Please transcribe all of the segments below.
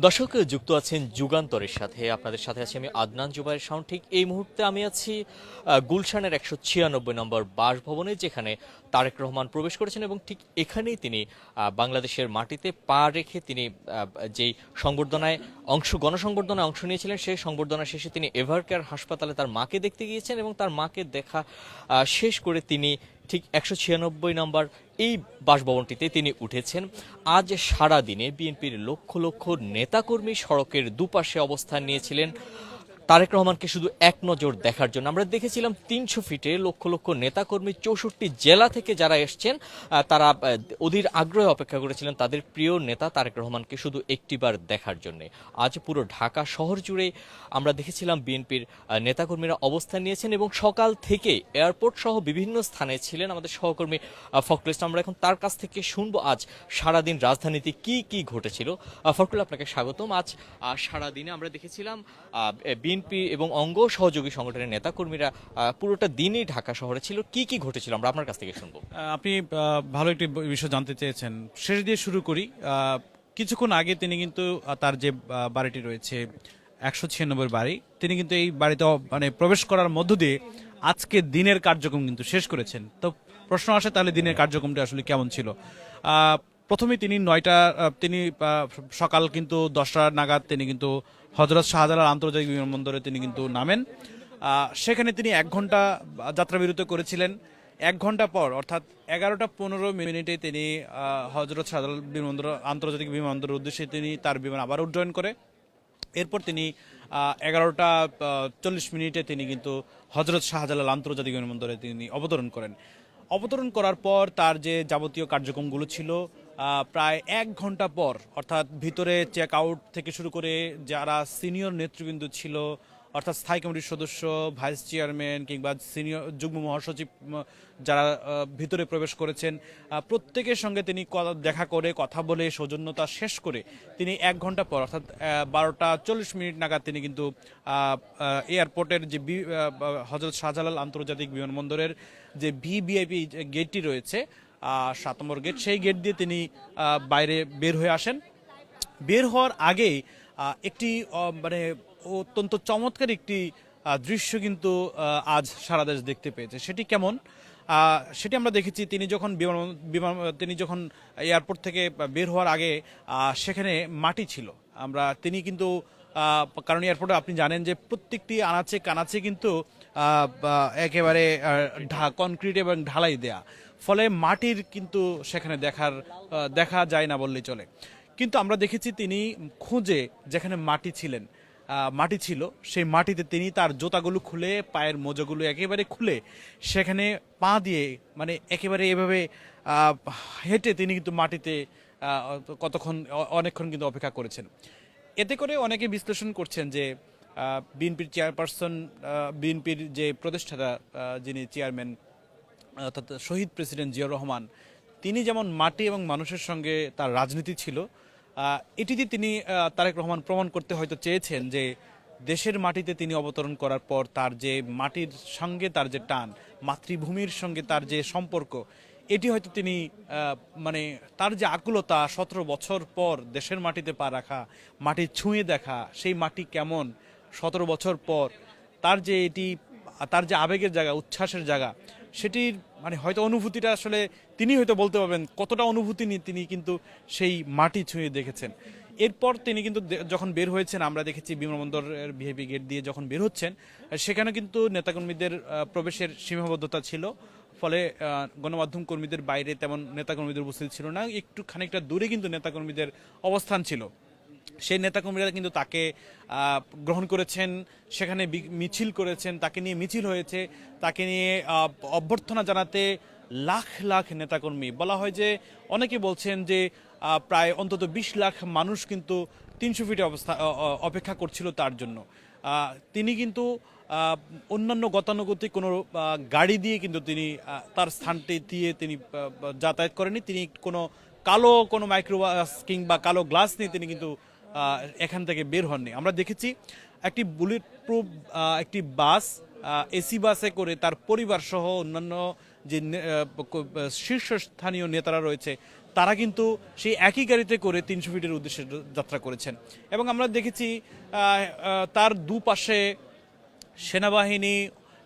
দর্শক যুক্ত আছেন যুগান্তরের সাথে, আপনাদের সাথে আছি আমি আদনান জুবাইর শাওন। ঠিক এই মুহূর্তে আমি আছি গুলশানের 196 নম্বর বাসভবনে, যেখানে তারেক রহমান প্রবেশ করেছেন এবং ঠিক এখানেই তিনি বাংলাদেশের মাটিতে পা রেখে তিনি যেই সংবর্ধনায় গণসংবর্ধনায় অংশ নিয়েছিলেন, সেই সংবর্ধনা শেষে তিনি এভারকেয়ার হাসপাতালে তার মাকে দেখতে গিয়েছেন এবং তার মাকে দেখা শেষ করে তিনি ঠিক 196 নম্বর এই বাসভবনটিতে তিনি উঠেছেন। আজ সারা দিনে বিএনপির লক্ষ লক্ষ নেতাকর্মী সড়কের দুপাশে অবস্থান নিয়েছিলেন তারেক রহমানকে শুধু এক নজর দেখার জন্য। আমরা দেখেছিলাম 300 ফিটে লক্ষ লক্ষ নেতাকর্মী 64 জেলা থেকে যারা এসছেন, তারা অধীর আগ্রহে অপেক্ষা করেছিলেন তাদের প্রিয় নেতা তারেক রহমানকে শুধু একটিবার দেখার জন্য। আজ পুরো ঢাকা শহর জুড়ে আমরা দেখেছিলাম বিএনপির নেতাকর্মীরা অবস্থান নিয়েছেন এবং সকাল থেকে এয়ারপোর্ট সহ বিভিন্ন স্থানে ছিলেন আমাদের সহকর্মী ফখরুল ইসলাম। আমরা এখন তার কাছ থেকে শুনবো আজ সারাদিন রাজধানীতে কি কি ঘটেছিল। ফখরুল, আপনাকে স্বাগতম। আজ সারাদিনে আমরা দেখেছিলাম বিএনপি এবং অঙ্গ সহযোগী সংগঠনের নেতাকর্মীরা পুরোটা দিনই ঢাকা শহরে ছিল। কি কি ঘটেছিল আমরা আপনার কাছ থেকে শুনবো। আপনি ভালো একটি বিষয় জানতে চেয়েছেন, শেষ দিয়ে শুরু করি। কিছুক্ষণ আগে তিনি কিন্তু তার যে বাড়িটি রয়েছে 196 বাড়ি, তিনি কিন্তু এই বাড়িতে মানে প্রবেশ করার মধ্য দিয়ে আজকে দিনের কার্যক্রম কিন্তু শেষ করেছেন। তো প্রশ্ন আসে, তাহলে দিনের কার্যক্রমটা আসলে কেমন ছিল? প্রথমে তিনি তিনি সকাল কিন্তু 10টা নাগাদ তিনি কিন্তু হযরত শাহজালাল আন্তর্জাতিক বিমানবন্দরে তিনি কিন্তু নামেন। সেখানে তিনি 1 ঘন্টা যাত্রাবিরতি করেছিলেন। 1 ঘন্টা পর অর্থাৎ 11টা 15 মিনিটে তিনি হযরত শাহজালাল আন্তর্জাতিক বিমানবন্দরের উদ্দেশ্যে তিনি তার বিমান আবার উড্ডয়ন করে। এরপর তিনি 11টা 40 মিনিটে তিনি কিন্তু হযরত শাহজালাল আন্তর্জাতিক বিমানবন্দরে তিনি অবতরণ করেন। অবতরণ করার পর তার যে যাবতীয় কার্যক্রমগুলো ছিল, প্রায় 1 ঘন্টা পর অর্থাৎ ভিতরে চেক আউট থেকে শুরু করে যারা সিনিয়র নেতৃবৃন্দ ছিল, অর্থাৎ স্থায়ী কমিটির সদস্য, ভাইস চেয়ারম্যান কিংবা সিনিয়র যুগ্ম মহাসচিব যারা ভিতরে প্রবেশ করেছেন, প্রত্যেকের সঙ্গে তিনি দেখা করে কথা বলে সৌজন্যতা শেষ করে তিনি 1 ঘন্টা পর অর্থাৎ 12টা 40 মিনিট নাগাদ তিনি কিন্তু এয়ারপোর্টের যে হযরত শাহজালাল আন্তর্জাতিক বিমানবন্দরের যে ভিভিআইপি গেটটি রয়েছে, 7 নম্বর গেট, সেই গেট দিয়ে তিনি বাইরে বের হয়ে আসেন। বের হওয়ার আগেই একটি মানে অত্যন্ত চমৎকার একটি দৃশ্য কিন্তু আজ সারা দেশ দেখতে পেয়েছে। সেটি কেমন সেটি আমরা দেখেছি। তিনি যখন এয়ারপোর্ট থেকে বের হওয়ার আগে সেখানে মাটি ছিল। তিনি কিন্তু কারণ এয়ারপোর্টে আপনি জানেন যে প্রত্যেকটি আনাচে কানাচে কিন্তু একেবারে কনক্রিট এবং ঢালাই দেয়া, ফলে মাটির কিন্তু সেখানে দেখা যায় না বললেই চলে। কিন্তু আমরা দেখেছি তিনি খুঁজে যেখানে মাটি ছিল সেই মাটিতে তিনি তার জুতাগুলো খুলে, পায়ের মোজাগুলো একেবারে খুলে সেখানে পা দিয়ে মানে একেবারে এভাবে হেঁটে তিনি কিন্তু মাটিতে অনেকক্ষণ কিন্তু অপেক্ষা করেছেন। এতে করে অনেকে বিশ্লেষণ করছেন যে বিএনপির চেয়ারপারসন, বিএনপির যে প্রতিষ্ঠাতা যিনি চেয়ারম্যান অর্থাৎ শহীদ প্রেসিডেন্ট জিয়াউর রহমান, তিনি যেমন মাটি এবং মানুষের সঙ্গে তার রাজনীতি ছিল, এটি দিয়ে তিনি তারেক রহমান প্রমাণ করতে হয়তো চেয়েছেন যে দেশের মাটিতে তিনি অবতরণ করার পর তার যে মাটির সঙ্গে তার যে টান, মাতৃভূমির সঙ্গে তার যে সম্পর্ক, এটি হয়তো তিনি মানে তার যে আকুলতা, 17 বছর পর দেশের মাটিতে পা রাখা, মাটি ছুঁয়ে দেখা, সেই মাটি কেমন 17 বছর পর, তার যে আবেগের জায়গা, উচ্ছ্বাসের জায়গা, সেটির মানে হয়তো অনুভূতিটা আসলে তিনি হয়তো বলতে পারবেন কতটা অনুভূতি নিয়ে তিনি কিন্তু সেই মাটি ছুঁয়ে দেখেছেন। এরপর তিনি কিন্তু যখন বের হয়েছেন, আমরা দেখেছি বিমানবন্দরের ভিআইপি গেট দিয়ে যখন বের হচ্ছেন, সেখানে কিন্তু নেতাকর্মীদের প্রবেশের সীমাবদ্ধতা ছিল, ফলে গণমাধ্যম কর্মীদের বাইরে তেমন নেতাকর্মীদের উপস্থিত ছিল না। একটু খানিকটা দূরে কিন্তু নেতাকর্মীদের অবস্থান ছিল। সেই নেতাকর্মীরা কিন্তু তাকে গ্রহণ করেছেন, সেখানে মিছিল করেছেন, তাকে নিয়ে মিছিল হয়েছে, তাকে নিয়ে অভ্যর্থনা জানাতে লাখ লাখ নেতাকর্মী, বলা হয় যে অনেকে বলছেন যে প্রায় অন্তত 20 লাখ মানুষ কিন্তু 300 ফিটে অপেক্ষা করছিল তার জন্য। তিনি কিন্তু অন্যান্য গতানুগতিক কোনো গাড়ি দিয়ে কিন্তু তিনি তার স্থানটি দিয়ে তিনি যাতায়াত করেনি। তিনি কোনো মাইক্রোবাস কিংবা কালো গ্লাস নিয়ে তিনি কিন্তু এখান থেকে বের হননি। আমরা দেখেছি একটি বুলেট প্রুফ একটি বাস, এসি বাসে করে তার পরিবার সহ অন্যান্য যে শীর্ষস্থানীয় নেতারা রয়েছে তারা কিন্তু সেই একই গাড়িতে করে 300 ফিটের উদ্দেশ্যে যাত্রা করেছেন। এবং আমরা দেখেছি তার দুপাশে সেনাবাহিনী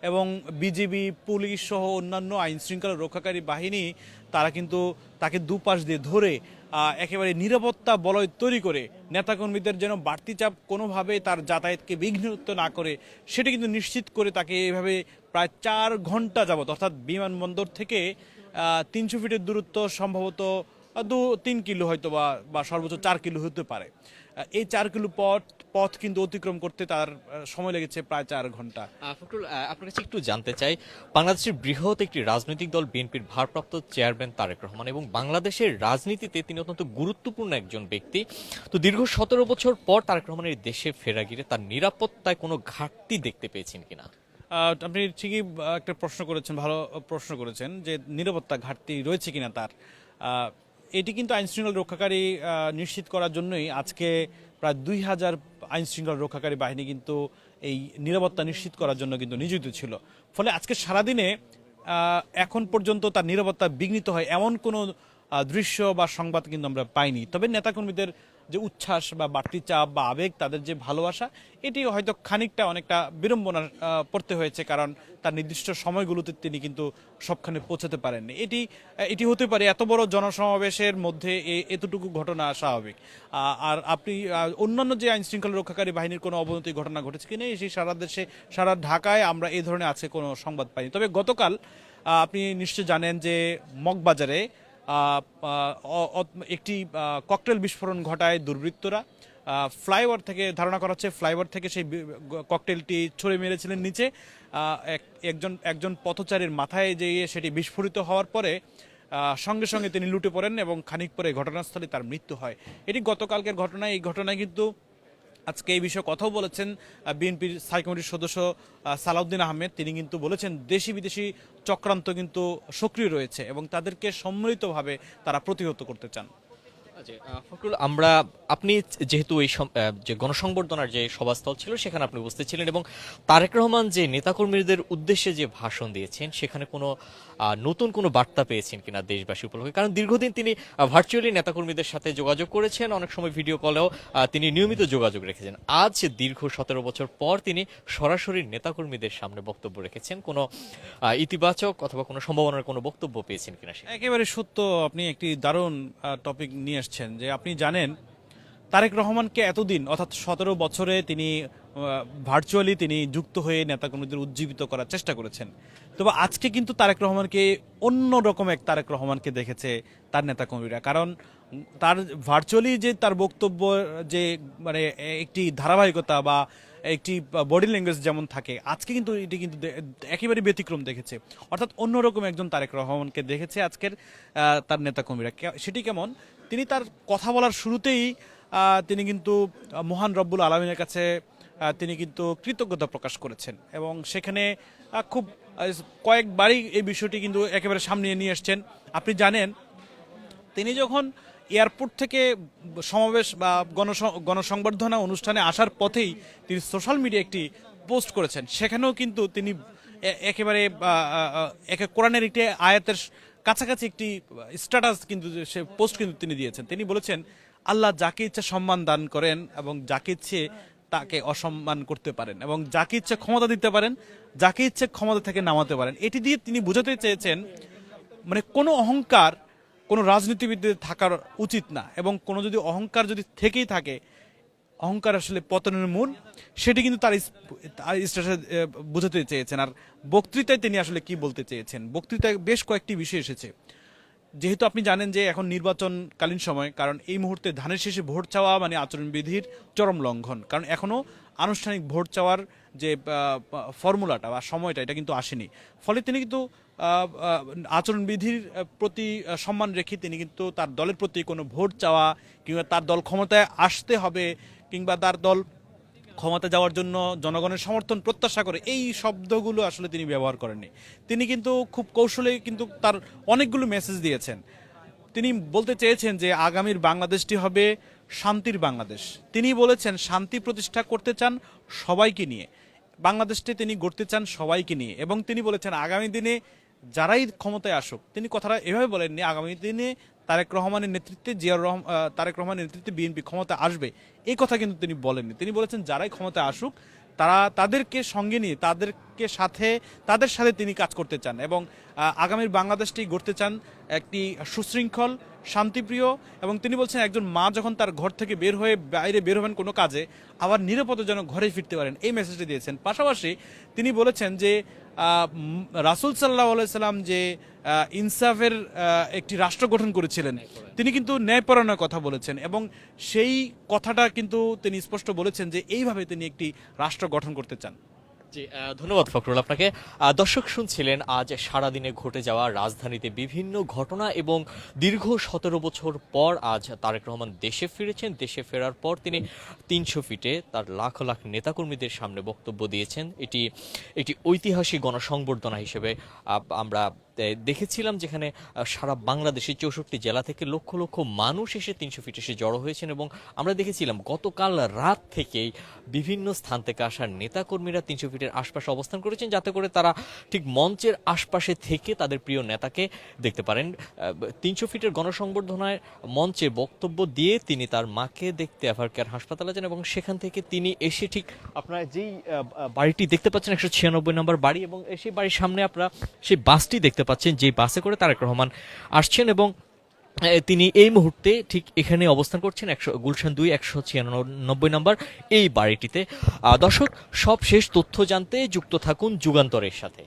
এবং বিজিবি, পুলিশ সহ অন্যান্য আইন শৃঙ্খলা রক্ষাকারী বাহিনী তারা কিন্তু তাকে দুপাশ দিয়ে ধরে একেবারে নিরাপত্তা বলয় তৈরি করে নেতাকর্মীদের যেন বাড়তি চাপ কোনোভাবে তার যাতায়াতকে বিঘ্নিত না করে সেটা কিন্তু নিশ্চিত করে তাকে এইভাবে প্রায় 4 ঘন্টা যাবত, অর্থাৎ বিমানবন্দর থেকে 300 ফিটের দূরত্ব সম্ভবত 2-3 কিলো হয়তো বা সর্বোচ্চ 4 কিলো হতে পারে। এই 4 কিলো পথ কিন্তু অতিক্রম করতে তার সময় লেগেছে প্রায় 4 ঘন্টা। ফখরুল, আপনার কাছে একটু জানতে চাই, বাংলাদেশের বৃহৎ একটি রাজনৈতিক দল বিএনপির ভারপ্রাপ্ত চেয়ারম্যান তারেক রহমান এবং বাংলাদেশের রাজনীতিতে তিনি অত্যন্ত গুরুত্বপূর্ণ একজন ব্যক্তি। তো দীর্ঘ 17 বছর পর তারেক রহমানের দেশে ফেরা গিয়ে তার নিরাপত্তায় কোনো ঘাটতি দেখতে পেয়েছেন কিনা? আপনি ঠিকই একটা প্রশ্ন করেছেন, ভালো প্রশ্ন করেছেন যে নিরাপত্তা ঘাটতি রয়েছে কিনা তার। এটি কিন্তু আইনশৃঙ্খলা রক্ষাকারী নিশ্চিত করার জন্যই আজকে প্রায় 2000 আইনশৃঙ্খলা রক্ষাকারী বাহিনী কিন্তু এই নিরাপত্তা নিশ্চিত করার জন্য কিন্তু নিয়োজিত ছিল। ফলে আজকে সারাদিনে এখন পর্যন্ত তার নিরাপত্তা বিঘ্নিত হয় এমন কোনো দৃশ্য বা সংবাদ কিন্তু আমরা পাইনি। তবে নেতাকর্মীদের যে উচ্ছ্বাস বা বাড়তি চাপ বা আবেগ, তাদের যে ভালোবাসা, এটি হয়তো খানিকটা অনেকটা বিড়ম্বনা পড়তে হয়েছে, কারণ তার নির্দিষ্ট সময়গুলোতে তিনি কিন্তু সবখানে পৌঁছাতে পারেননি। এটি হতে পারে এত বড় জনসমাবেশের মধ্যে এতটুকু ঘটনা স্বাভাবিক। আর আপনি অন্যান্য যে আইন শৃঙ্খলা রক্ষাকারী বাহিনীর কোনো অবনতির ঘটনা ঘটেছে কিনা, সেই সারা দেশে, সারা ঢাকায় আমরা এই ধরনের আছে কোনো সংবাদ পাইনি। তবে গতকাল আপনি নিশ্চয় জানেন যে মগবাজারে একটি ককটেল বিস্ফোরণ ঘটায় দুর্বৃত্তরা। ফ্লাইওভার থেকে ধারণা করা হচ্ছে ফ্লাইওভার থেকে সেই ককটেলটি ছুড়ে মেরেছিলেন নিচে। একজন পথচারীর মাথায় যেয়ে সেটি বিস্ফোরিত হওয়ার পরে সঙ্গে সঙ্গে তিনি লুটে পড়েন এবং খানিক পরে ঘটনাস্থলে তার মৃত্যু হয়। এটি গতকালকের ঘটনা। এই ঘটনায় কিন্তু আজকে এই বিষয়ে কথাও বলেছেন বিএনপির স্থায়ী কমিটির সদস্য সালাউদ্দিন আহমেদ। তিনি কিন্তু বলেছেন দেশি বিদেশি চক্রান্ত কিন্তু সক্রিয় রয়েছে এবং তাদেরকে সম্মিলিতভাবে তারা প্রতিহত করতে চান। ফখরুল, আপনি যেহেতু এই যে গণসংবর্ধনার যে সভাস্থল ছিল সেখানে আপনি উপস্থিত ছিলেন এবং তারেক রহমান যে নেতাকর্মীদের উদ্দেশ্যে যে ভাষণ দিয়েছেন সেখানে কোনো নতুন কোনো বার্তা পেয়েছেন কিনা দেশবাসী উপলক্ষে? কারণ দীর্ঘদিন তিনি ভার্চুয়ালি নেতাকর্মীদের সাথে যোগাযোগ করেছেন, অনেক সময় ভিডিও কলেও তিনি নিয়মিত যোগাযোগ রেখেছেন। আজ দীর্ঘ 17 বছর পর তিনি সরাসরি নেতাকর্মীদের সামনে বক্তব্য রেখেছেন। কোনো ইতিবাচক অথবা কোনো সম্ভাবনার কোনো বক্তব্য পেয়েছেন কিনা? একেবারে সত্য, আপনি একটি দারুণ টপিক নিয়ে আসছেন যে আপনি জানেন তারেক রহমানকে এতদিন, অর্থাৎ 17 বছরে তিনি ভার্চুয়ালি তিনি যুক্ত হয়ে নেতাকর্মীদের উজ্জীবিত করার চেষ্টা করেছেন। তবে আজকে কিন্তু তারেক রহমানকে অন্য রকম এক তারেক রহমানকে দেখেছে তার নেতাকর্মীরা। কারণ তার ভার্চুয়ালি যে তার বক্তব্য যে মানে একটি ধারাবাহিকতা বা একটি বডি ল্যাঙ্গুয়েজ যেমন থাকে, আজকে কিন্তু এটি কিন্তু একেবারে ব্যতিক্রম দেখেছে। অর্থাৎ অন্যরকম একজন তারেক রহমানকে দেখেছে আজকের তার নেতাকর্মীরা। সেটি কেমন? তিনি তার কথা বলার শুরুতেই তিনি কিন্তু মহান রব্বুল আলমিনের কাছে তিনি কিন্তু কৃতজ্ঞতা প্রকাশ করেছেন এবং সেখানে খুব কয়েকবারই এই বিষয়টি কিন্তু একেবারে সামনে নিয়ে এসছেন। আপনি জানেন তিনি যখন এয়ারপোর্ট থেকে সমাবেশ বা গণসংবর্ধনা অনুষ্ঠানে আসার পথেই তিনি সোশ্যাল মিডিয়া একটি পোস্ট করেছেন। সেখানেও কিন্তু তিনি একেবারে কোরআনের একটি আয়াতের কাছাকাছি একটি স্ট্যাটাস কিন্তু সে পোস্ট কিন্তু তিনি দিয়েছেন। তিনি বলেছেন, আল্লাহ যাকে ইচ্ছা সম্মান দান করেন এবং যাকে ইচ্ছে তাকে অসম্মান করতে পারেন এবং যাকে ইচ্ছে ক্ষমতা দিতে পারেন, যাকে ইচ্ছে ক্ষমতা থেকে নামাতে পারেন। এটি দিয়ে তিনি বোঝাতে চেয়েছেন মানে কোনো অহংকার কোনো রাজনীতিবিদদের থাকার উচিত না, এবং কোনো যদি অহংকার যদি থেকেই থাকে, অহংকার আসলে পতনের মূল, সেটি কিন্তু তার স্ট্যাটাসে বোঝাতে চেয়েছেন। আর বক্তৃতায় তিনি আসলে কি বলতে চেয়েছেন, বক্তৃতায় বেশ কয়েকটি বিষয় এসেছে। যেহেতু আপনি জানেন যে এখন নির্বাচনকালীন সময়, কারণ এই মুহূর্তে ধানের শেষে ভোট চাওয়া মানে আচরণবিধির চরম লঙ্ঘন, কারণ এখনো আনুষ্ঠানিক ভোট চাওয়ার যে ফর্মুলাটা বা সময়টা এটা কিন্তু আসেনি। ফলে তিনি কিন্তু আচরণবিধির প্রতি সম্মান রেখে তিনি কিন্তু তার দলের প্রতি কোনো ভোট চাওয়া কিংবা তার দল ক্ষমতায় আসতে হবে কিংবা তার দল ক্ষমতা যাওয়ার জন্য জনগণের সমর্থন প্রত্যাশা করে, এই শব্দগুলো আসলে তিনি ব্যবহার করেননি। তিনি কিন্তু খুব কৌশলে কিন্তু তার অনেকগুলো মেসেজ দিয়েছেন। তিনি বলতে চেয়েছেন যে আগামীর বাংলাদেশটি হবে শান্তির বাংলাদেশ। তিনি বলেছেন শান্তি প্রতিষ্ঠা করতে চান সবাইকে নিয়ে, বাংলাদেশটি তিনি গড়তে চান সবাইকে নিয়ে, এবং তিনি বলেছেন আগামী দিনে যারাই ক্ষমতায় আসুক, তিনি কথাটা এভাবে বলেননি, আগামী দিনে তারেক রহমানের নেতৃত্বে তারেক রহমানের নেতৃত্বে বিএনপি ক্ষমতা আসবে এই কথা কিন্তু তিনি বলেননি। তিনি বলেছেন যারাই ক্ষমতা আসুক তাদেরকে সঙ্গে নিয়ে তাদের সাথে তিনি কাজ করতে চান এবং আগামীর বাংলাদেশটি গড়তে চান একটি সুশৃঙ্খল, শান্তিপ্রিয়, এবং তিনি বলছেন একজন মা যখন তার ঘর থেকে বাইরে বের হবেন কোনো কাজে, আবার নিরাপদে যেন ঘরে ফিরতে পারেন, এই মেসেজটি দিয়েছেন। পাশাপাশি তিনি বলেছেন যে রাসূল সাল্লাল্লাহু আলাইহি সাল্লাম যে ইনসাফের একটি রাষ্ট্র গঠন করেছিলেন, তিনি কিন্তু ন্যায়পরায়ণের কথা বলেছেন এবং সেই কথাটা কিন্তু তিনি স্পষ্ট বলেছেন যে এইভাবে তিনি একটি রাষ্ট্র গঠন করতে চান। জি, ধন্যবাদ ফখরুল আপনাকে। দর্শক শুনছিলেন আজ সারাদিনে ঘটে যাওয়া রাজধানীতে বিভিন্ন ঘটনা এবং দীর্ঘ 17 বছর পর আজ তারেক রহমান দেশে ফিরেছেন। দেশে ফেরার পর তিনি 300 ফিটে তার লাখ লাখ নেতাকর্মীদের সামনে বক্তব্য দিয়েছেন। এটি একটি ঐতিহাসিক গণসংবর্ধনা হিসেবে আমরা দেখেছিলাম, যেখানে সারা বাংলাদেশের 64 জেলা থেকে লক্ষ লক্ষ মানুষ এসে 300 ফিট এসে জড়ো হয়েছেন এবং আমরা দেখেছিলাম গতকাল রাত থেকেই বিভিন্ন স্থান থেকে আসা নেতাকর্মীরা 300 ফিটের আশপাশে অবস্থান করেছেন, যাতে করে তারা ঠিক মঞ্চের আশপাশে থেকে তাদের প্রিয় নেতাকে দেখতে পারেন। 300 ফিটের গণসংবর্ধনায় মঞ্চে বক্তব্য দিয়ে তিনি তার মাকে দেখতে এভারকেয়ার হাসপাতালে যান এবং সেখান থেকে তিনি এসে ঠিক আপনারা যেই বাড়িটি দেখতে পাচ্ছেন 196 নম্বর বাড়ি, এবং সেই বাড়ির সামনে আপনারা সেই বাসটি দেখতে পাচ্ছেন, যে বাসে করে তারেক রহমান আসছেন এবং তিনি এই মুহূর্তে ঠিক এখানে অবস্থান করছেন গুলশান 2 196 নম্বর এই বাড়িটিতে। দর্শক, সব শেষ তথ্য জানতে যুক্ত থাকুন যুগান্তরের সাথে।